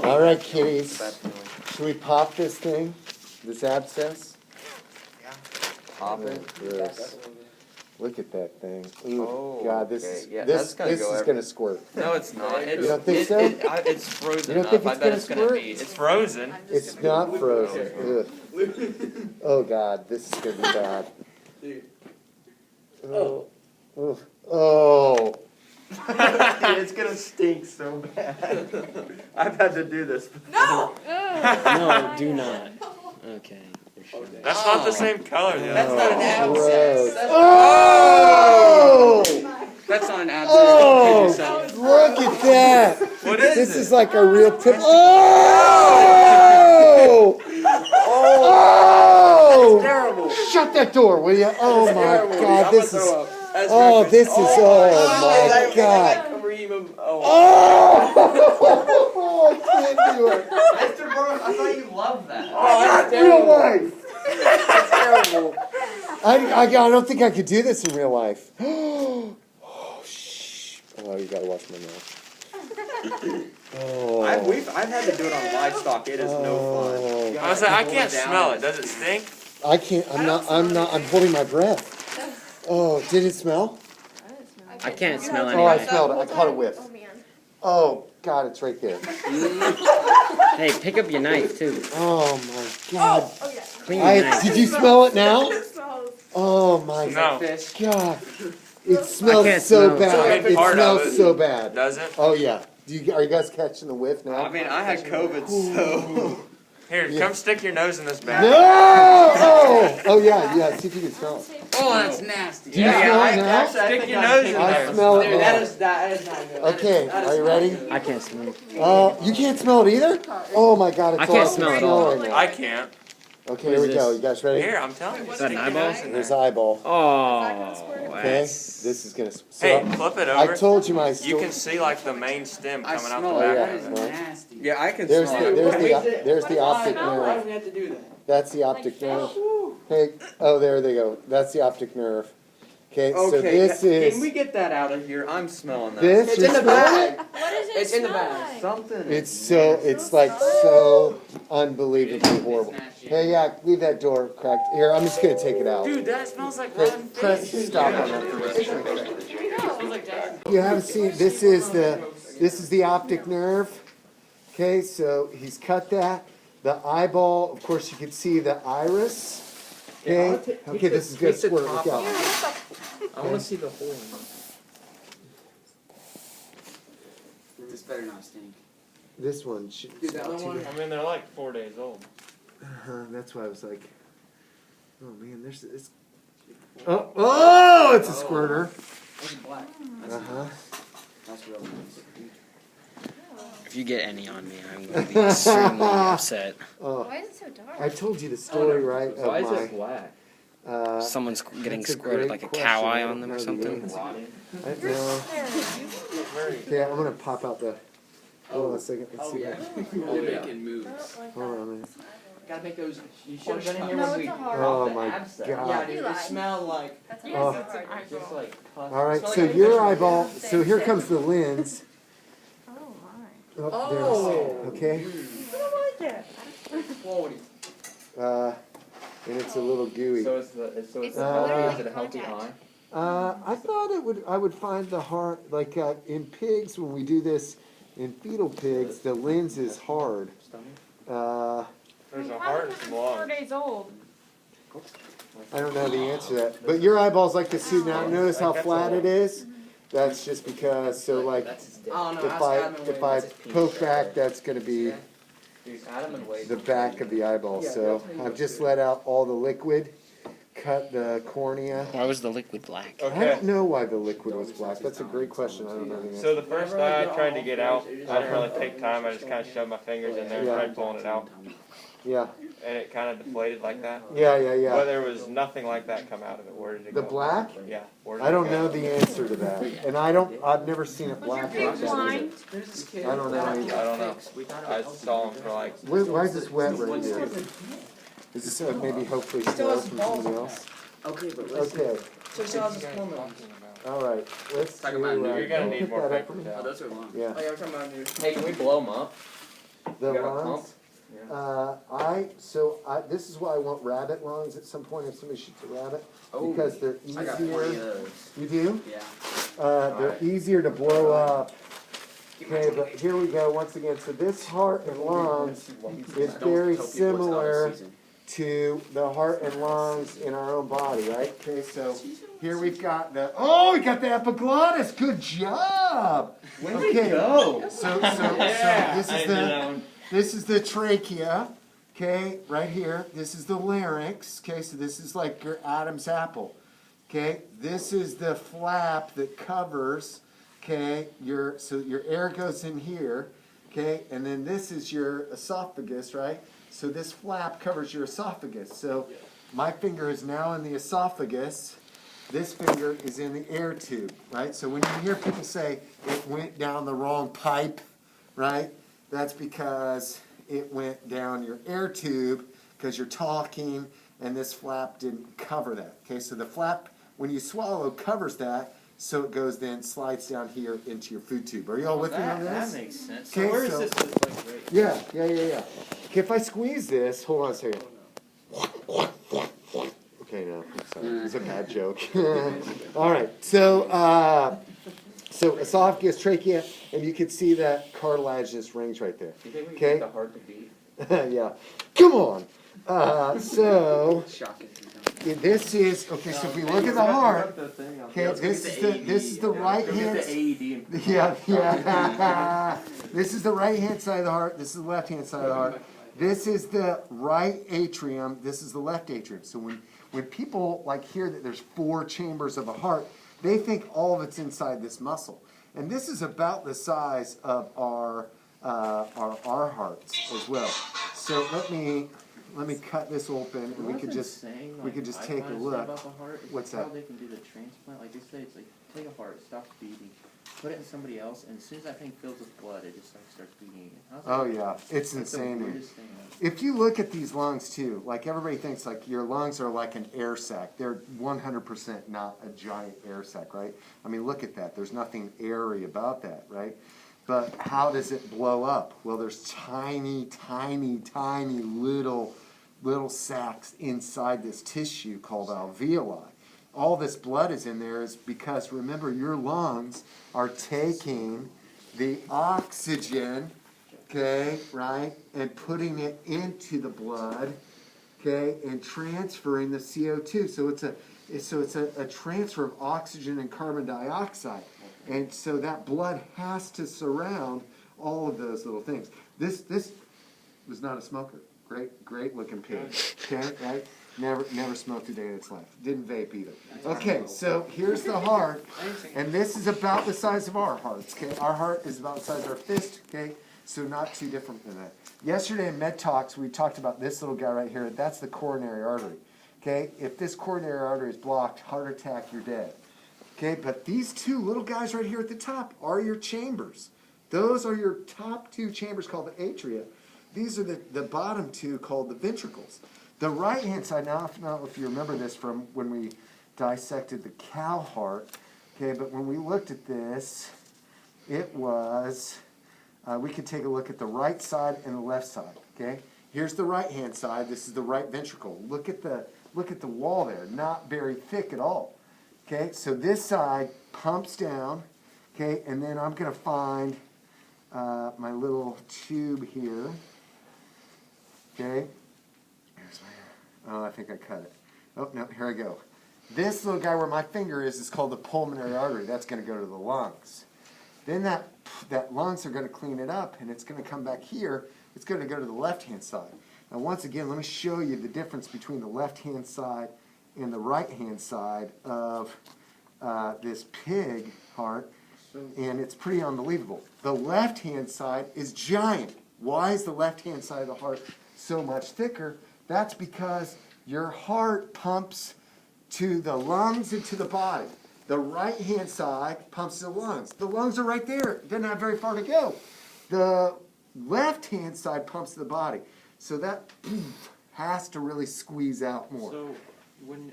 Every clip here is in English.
All right, kitties. Bad feeling. Should we pop this thing? This abscess? Yeah. Pop it. Gross. Look at that thing. Ooh, Oh, God, this okay. is Yeah, this that's gonna this go is every- gonna squirt. No, it's not. It's, don't think so? It's frozen You don't enough. think I it's bet gonna it's gonna squirt? be. It's frozen. It's not frozen. Ugh. Oh God, this is gonna be bad. Oh. Oh. Oh. It's gonna stink so bad. I've had to do this before. No! No, do not. Okay. That's not the same color. The That's other not one. an Gross. abscess. Oh! That's not an abscess. Oh! Don't kid Look at that! What is This it? is like a real tip. Oh! Oh! terrible. Shut that door, will you? Oh my Terrible. God, I'm this gonna is. throw up. That's Oh, breakfast. this is. Oh my God. Oh. Oh! I can't do it. Mr. Burrows, I thought you loved that. Oh, that's Real terrible. life. That's terrible. I don't think I could do this in real life. Oh, shh. Oh, you gotta watch my mouth. Oh. I've had to do it on livestock. It is no fun. Oh. I was like, I can't smell it. Does it stink? I can't. I'm holding my breath. Oh, did it smell? I can't smell Oh, I anything. smelled it. I caught a whiff. Oh, man. Oh, God, it's right there. Hey, pick up your knife too. Oh, my God. Oh, yeah. Clean your knife. Did you smell it now? It smells. Oh, my No. Fish. God. It smells can't so smell. bad. It's a big It part of smells it. so bad. Does it? Oh, yeah. Are you guys catching the whiff now? I mean, I had COVID, so. Here, Yeah. come stick your nose in this bag. No! Oh! Oh, yeah, yeah. See if you can smell it. Oh, that's nasty. Do you smell it now? Actually, I Stick think your I'm nose taking in I there. smell it Dude, now. that is not good. Okay, That is are you not ready? good. I can't smell. You can't smell it either? Oh my God, it's I can't all smell it smell all. right now. I can't. Okay, here we go. You guys ready? Here, I'm telling you. Is that an stick your eyeball? nose in Here's there. eyeball. Oh, Okay, that's... this is gonna. Hey, flip it I over. told you my You story. can see like the main stem I coming out smell the it. back That of is it. nasty. Yeah, I can There's smell the it. there's the optic Why nerve. do we have to do that? That's the optic nerve. Hey, oh there they go. That's the optic nerve. Okay, so Okay, this can we is get that out of here? I'm smelling that. this. It's you're in the smelling it? bag. What does it It's in the smell bag. like? Something. It's like so unbelievably horrible. Hey, yeah, leave that door cracked. Here, I'm just gonna take it out. Dude, that smells like Hey, rotten press fish. stop on that for a second. You haven't seen, this is the optic nerve. Okay, so he's cut that. The eyeball, of course, you can see the iris. Okay, okay, this is gonna take the squirt. top Look out. I want to see the hole. This better not stink. This one should. Dude, the other one. I mean, they're like 4 days old. That's why I was like, oh man, there's this. Oh, it's a squirter. That's black. That's real nice. If you get any on me, I'm going to be extremely upset. Oh, Why is it so dark? I told you the story, right? Of Why is my, it black? Someone's getting that's a squirted great like a cow question. eye I on don't them know or the something. answer. Rotting. No. Okay, I'm gonna pop out the. Hold on a second. Let's see. They're making moves. Hold on a minute. Gotta make those. You should have been in here No, when it's we. a hard. Oh the my abscess. God. Yeah, dude, You it lied. smelled like. That's Oh. Just like pus. All right, so your eyeball. So here comes the lens. Oh, my. Oh, Oh. there's. Okay. Quality. And it's a little gooey. So it's It's is literally it a healthy contact. eye? I thought I would find the heart like in pigs when we do this in fetal pigs the lens is hard. There's a heart and some lungs. days old. I don't know the answer to that. But your eyeball's like this too. Now notice how flat it is. That's just because. So like I don't know. if I poke back, that's gonna be Dude, Adam and Wade. the back of the eyeball. So I've just let out all the liquid, cut the cornea. Why was the liquid black? I Okay. don't know why the liquid was black. That's a great question. I don't know the answer. So the first eye I tried to get out, I didn't really take time. I just kind of shoved my fingers in there and Yeah. tried pulling it out. Yeah, And it kind of deflated like that. yeah. But there was nothing like that come out of it. Where did it The go? black? Yeah. Where did I it don't go? know the answer to that, and I've never seen it black like that. blind? There's this kid. I don't know either. I don't know. I saw him for like. Why is this wet right here? Is this maybe hopefully snow from something else? Okay, but listen. Okay, So he still has his hormones. all right. Let's Talk do. about You're gonna can you need pick more that up paper for me? Oh, towels. those are long. Yeah. Oh, yeah, we're talking about new. Hey, can we blow them up? the You got a lungs. This is why I want rabbit lungs at some point if somebody shoots a rabbit, Oh, because they're I got 20 of easier. those. You do? Yeah. They're easier to blow up. Okay, but here we go once again. So this heart and lungs is very similar to the heart and lungs in our own body, right? Okay, so here we've got we got the epiglottis. Good job. Okay, so this is the trachea. Okay, right here. This is the larynx. Okay, so this is like your Adam's apple. Okay, this is the flap that covers. Okay, your air goes in here. Okay, and then this is your esophagus, right? So this flap covers your esophagus. So my finger is now in the esophagus. This finger is in the air tube, right? So when you hear people say it went down the wrong pipe, right? That's because it went down your air tube because you're talking and this flap didn't cover that. Okay, so the flap, when you swallow, covers that, so it goes then slides down here into your food tube. Are you all with me on this? That makes sense. Okay, So where is so- this? Like, right? Yeah. Okay, if I squeeze this, hold on a second. Okay, no, I'm sorry. It's a bad joke. All right, so esophagus, trachea, and you can see that cartilaginous rings right there. Do you think we Okay. get the heart to beat? Yeah, come on. So Shocking. this is okay. So if we look at the heart, okay, Let's this get is the right hand. the AED. Yeah. This is the right hand side of the heart. This is the left hand side of the heart. This is the right atrium. This is the left atrium. So when people like hear that there's 4 chambers of a heart, they think all of it's inside this muscle. And this is about the size of our hearts as well. So let me cut this open, and we could just take a look. About the heart is What's how that? they can do the transplant. Like they say, it's like take a heart, it stops beating, put it in somebody else, and as soon as that thing fills with blood, it just like starts beating again. How's that? Oh yeah, it's That's the insane. weirdest thing ever. If you look at these lungs too, like everybody thinks like your lungs are like an air sac. They're 100% not a giant air sac, right? I mean, look at that. There's nothing airy about that, right? But how does it blow up? Well, there's tiny little sacs inside this tissue called alveoli. All this blood is in there is because, remember, your lungs are taking the oxygen, okay, right, and putting it into the blood, okay, and transferring the CO2. So it's a transfer of oxygen and carbon dioxide. And so that blood has to surround all of those little things. This was not a smoker. Great looking pig. Okay, right? Never smoked a day in its life. Didn't vape either. Okay, so here's the heart, and this is about the size of our hearts. Okay, our heart is about the size of our fist. Okay, so not too different than that. Yesterday in Med Talks, we talked about this little guy right here. That's the coronary artery. Okay, if this coronary artery is blocked, heart attack, you're dead. Okay, but these 2 little guys right here at the top are your chambers. Those are your top 2 chambers called the atria. These are the bottom 2 called the ventricles. The right-hand side, now I don't know if you remember this from when we dissected the cow heart, okay, but when we looked at this, it was, we could take a look at the right side and the left side, okay? Here's the right-hand side. This is the right ventricle. Look at the wall there. Not very thick at all. Okay, so this side pumps down, okay, and then I'm going to find my little tube here, okay. I think I cut it. Oh, no, here I go. This little guy where my finger is called the pulmonary artery. That's going to go to the lungs. Then that lungs are going to clean it up, and it's going to come back here. It's going to go to the left-hand side. Now, once again, let me show you the difference between the left-hand side and the right-hand side of this pig heart, and it's pretty unbelievable. The left-hand side is giant. Why is the left-hand side of the heart so much thicker? That's because your heart pumps to the lungs and to the body. The right-hand side pumps to the lungs. The lungs are right there. It doesn't have very far to go. The left-hand side pumps to the body. So that has to really squeeze out more. So when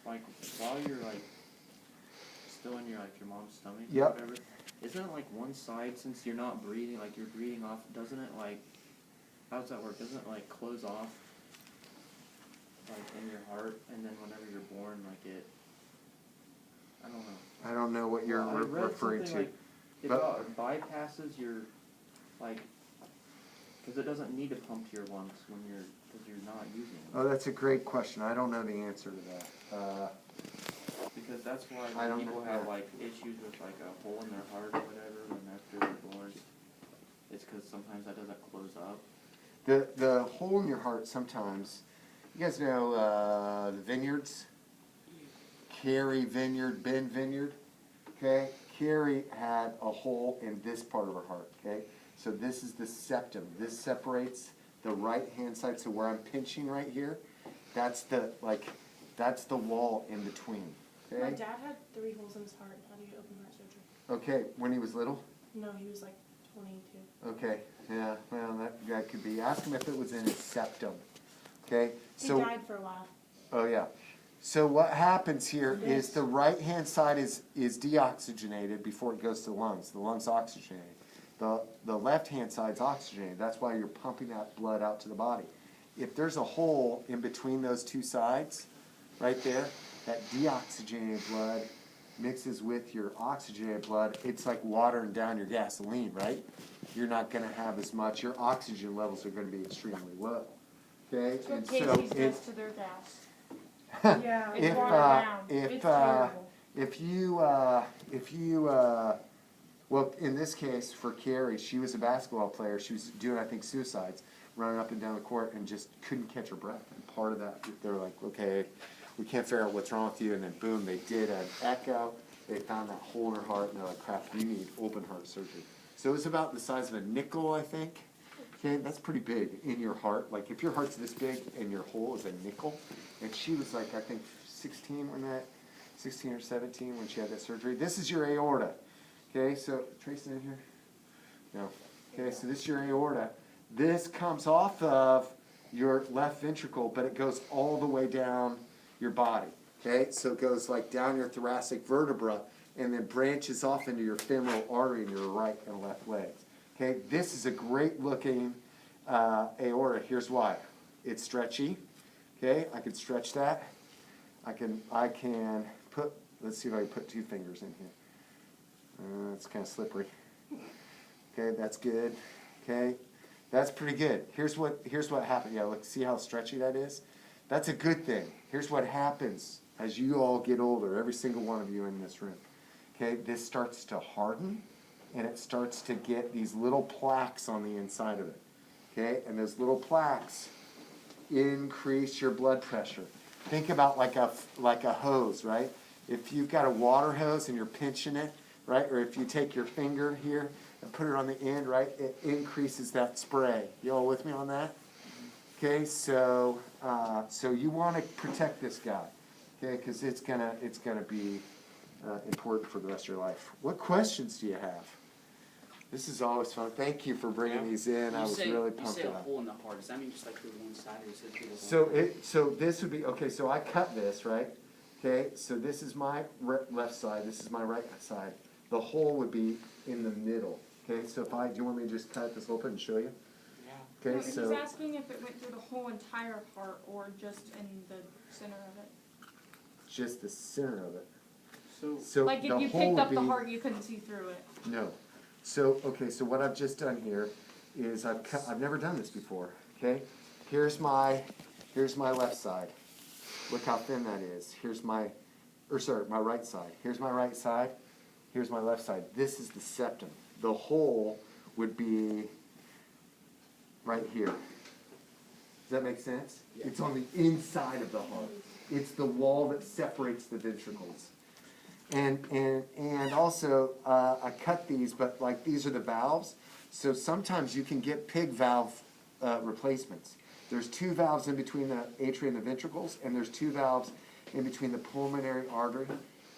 like while you're like still in your mom's stomach Yep. or whatever, isn't it like one side, since you're not breathing, like you're breathing off, doesn't it like, how does that work? Doesn't it like close off, like in your heart, and then whenever you're born, like it, I don't know. I don't know what you're I read referring something to. like it bypasses your, like, because it doesn't need to pump to your lungs when because you're not using it. Oh, that's a great question. I don't know the answer to that. Because that's why I don't people know. have like issues with like a hole in their heart or whatever when after they're born. It's because sometimes that doesn't close up. The hole in your heart sometimes, you guys know the vineyards? Carrie Vineyard, Ben Vineyard, okay? Carrie had a hole in this part of her heart, okay? So this is the septum. This separates the right-hand side, so where I'm pinching right here, that's the wall in between, okay? My dad had 3 holes in his heart and had to get open heart surgery. Okay, when he was little? No, he was like 22. Okay, yeah, well, that could be. Ask him if it was in his septum, okay? He died for a while. Oh, yeah. So what happens here is the right-hand side is deoxygenated before it goes to the lungs. The lungs oxygenated. The left-hand side's oxygenated. That's why you're pumping that blood out to the body. If there's a hole in between those two sides, right there, that deoxygenated blood mixes with your oxygenated blood. It's like watering down your gasoline, right? You're not going to have as much. Your oxygen levels are going to be extremely low. Okay? That's what And Casey's so does to their gas. Yeah. It's watered down. It's terrible. if you well, in this case for Carrie, she was a basketball player. She was doing, I think, suicides, running up and down the court, and just couldn't catch her breath. And part of that, they're like, okay, we can't figure out what's wrong with you. And then boom, they did an echo. They found that hole in her heart, and they're like, crap, you need open heart surgery. So it was about the size of a nickel, I think. Okay, that's pretty big in your heart. Like if your heart's this big and your hole is a nickel, and she was like, I think 16 or 17 when she had that surgery. This is your aorta. Okay, so Trace in here? No. Okay, so this is your aorta. This comes off of your left ventricle, but it goes all the way down your body. Okay, so it goes like down your thoracic vertebra and then branches off into your femoral artery in your right and left legs. Okay, this is a great looking aorta. Here's why. It's stretchy. Okay, I can stretch that. I can put, let's see if I can put 2 fingers in here. It's kind of slippery. Okay, that's good. Okay, that's pretty good. Here's what happened. Yeah, look, see how stretchy that is? That's a good thing. Here's what happens as you all get older, every single one of you in this room. Okay, this starts to harden, and it starts to get these little plaques on the inside of it. Okay, and those little plaques increase your blood pressure. Think about like a hose, right? If you've got a water hose and you're pinching it, right? Or if you take your finger here and put it on the end, right? It increases that spray. You all with me on that? Okay, so you want to protect this guy, okay? Because it's gonna be important for the rest of your life. What questions do you have? This is always fun. Thank you for bringing these in. I was really pumped You say a up. hole in the heart. Does that mean just like through one side, or is it through the whole? So this would be okay. So I cut this, right? Okay. So this is my left side. This is my right side. The hole would be in the middle. Okay. So do you want me to just cut this open and show you? Yeah. Okay. No, So he's asking if it went through the whole entire heart or just in the center of it. just the center of it. So, So Like if the you hole picked would up the be- heart, you couldn't see through it. No. So, okay, so what I've just done here is I've never done this before, okay? Here's my left side. Look how thin that is. Here's my right side. Here's my right side. Here's my left side. This is the septum. The hole would be right here. Does that make sense? Yeah. It's on the inside of the heart. It's the wall that separates the ventricles. And also, I cut these, but like these are the valves. So sometimes you can get pig valve replacements. There's 2 valves in between the atria and the ventricles, and there's 2 valves in between the pulmonary artery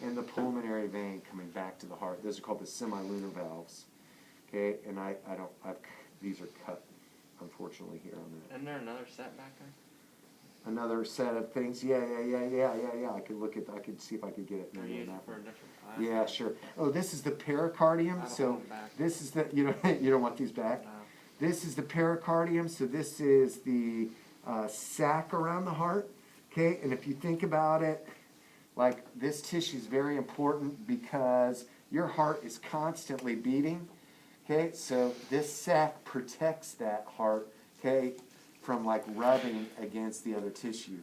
and the pulmonary vein coming back to the heart. Those are called the semilunar valves. Okay, and these are cut, unfortunately, here on that. Isn't there another set back there? another set of things. Yeah. I could see if I could get it. Or maybe use on it that for a one. different class. Yeah, sure. Oh, this is the pericardium. So this is the you don't want these back. This is the pericardium. So this is the sac around the heart. Okay, and if you think about it, like this tissue is very important because your heart is constantly beating. Okay, so this sac protects that heart. Okay, from like rubbing against the other tissue.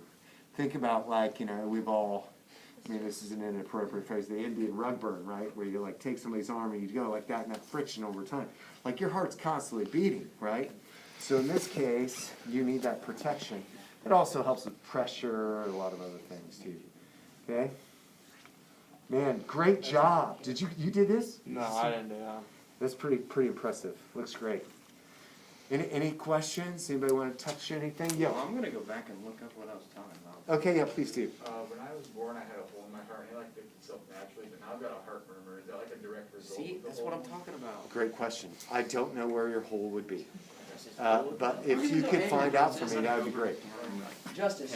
Think about like, we've all, I mean, this is an inappropriate phrase, the Indian rug burn, right? Where you like take somebody's arm and you go like that and that friction over time. Like your heart's constantly beating, right? So in this case, you need that protection. It also helps with pressure, a lot of other things too. Okay? Man, great job. Did you did this? No, I didn't do that. That's pretty impressive. Looks great. Any questions? Anybody want to touch anything? Yeah. I'm gonna go back and look up what I was talking about. Okay, yeah, please do. When I was born, I had a hole in my heart, and it like fixed itself naturally, but now I've got a heart murmur. Is that like a direct result See, of the that's what I'm hole? talking about. Great question. I don't know where your hole would be. But if you could find out for me, that would be great. Justice.